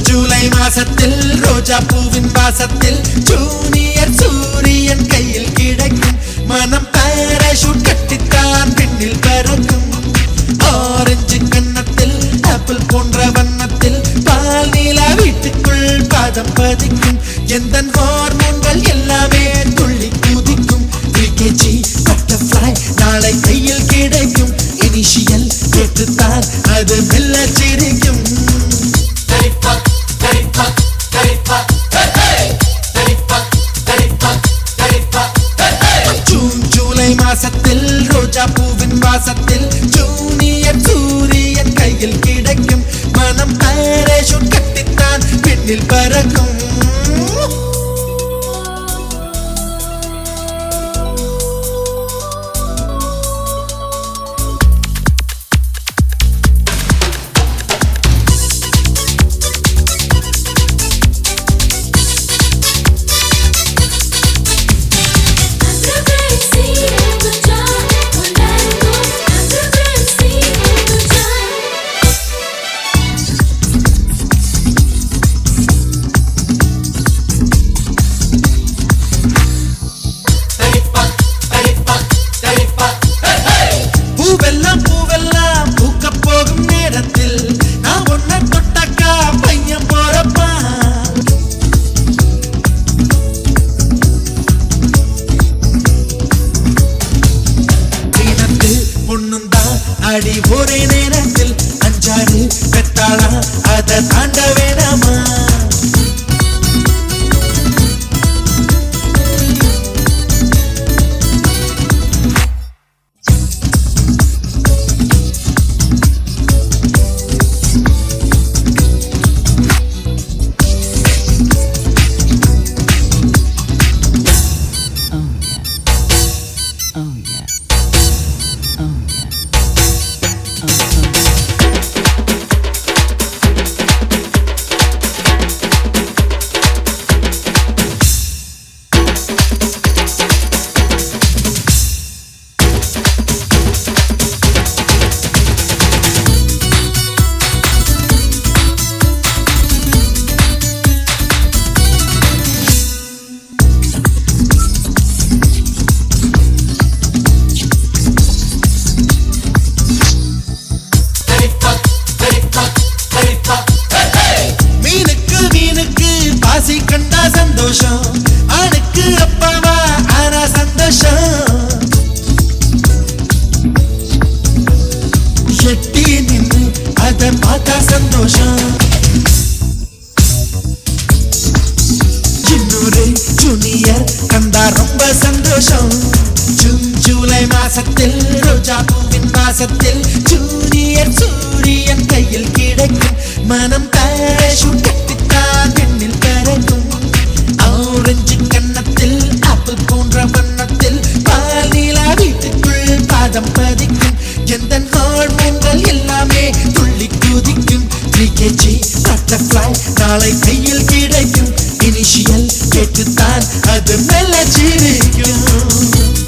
ஜூலை மாசத்தில் ரோஜா பூவின் வாசத்தில் ஜூனியர் சூரியன் கையில் கிடைக்கும் மனம் பாராசூட் கட்டித்தான் விண்ணில் பறக்கும் ஆரஞ்சு கன்னத்தில் ஆப்பிள் போன்ற வண்ணத்தில் பால் நீலா வீட்டுக்குள் பாதம் பதிக்கும் எந்த ஹார்மோன்கள் எல்லாமே துள்ளி குதிக்கும் பிகேஜி பட்டர்ஃப்ளை நாளை கையில் கிடைக்கும் இனிஷியல் கேட்டுத்தான் அது மெல்ல சிரிக்கும் ஜூலை மாசத்தில் ரோஜா பூவின் வாசத்தில் ஜூனியர் சூரியன் கையில் கிடைக்கும் மனம் பாராசூட் கட்டித்தான் விண்ணில் பறக்கும் பூவெல்லாம் பூக்க போகும் நேரத்தில் நான் ஒன்ன தொட்டாக்கா பையன் போறப்பா வீணத்து பொண்ணுந்தான் அடி ஒரே நேரத்தில் அஞ்சாறு பெத்தாளா அதை தாண்ட வேணாமா கண்டா சந்தோஷம் ஆணுக்கு அப்பாவா ஆனா சந்தோஷம் எட்டி நின்று அதை பார்த்தா சந்தோஷம் இன்னொரு ஜூனியர் கண்டா ரொம்ப சந்தோஷம் ஜூலை மாசத்தில் ரோஜா பூவின் வாசத்தில் ஜூனியர் சூரியன் கையில் கிடைக்கும் மனம் பாராசூட் கட்டித்தான் விண்ணில் பறக்கும் ஆரஞ்சு கன்னத்தில் ஆப்பிள் போன்ற வண்ணத்தில் பால் நீலா வீட்டுக்குள் பாதம் பதிக்கும் எந்த ஹார்மோன்கள் எல்லாமே துள்ளி குதிக்கும் பிகேஜி பட்டர்ஃப்ளை நாளை கையில் கிடைக்கும் இனிஷியல் கேட்டுத்தான் அது மெல்ல சிரிக்கும்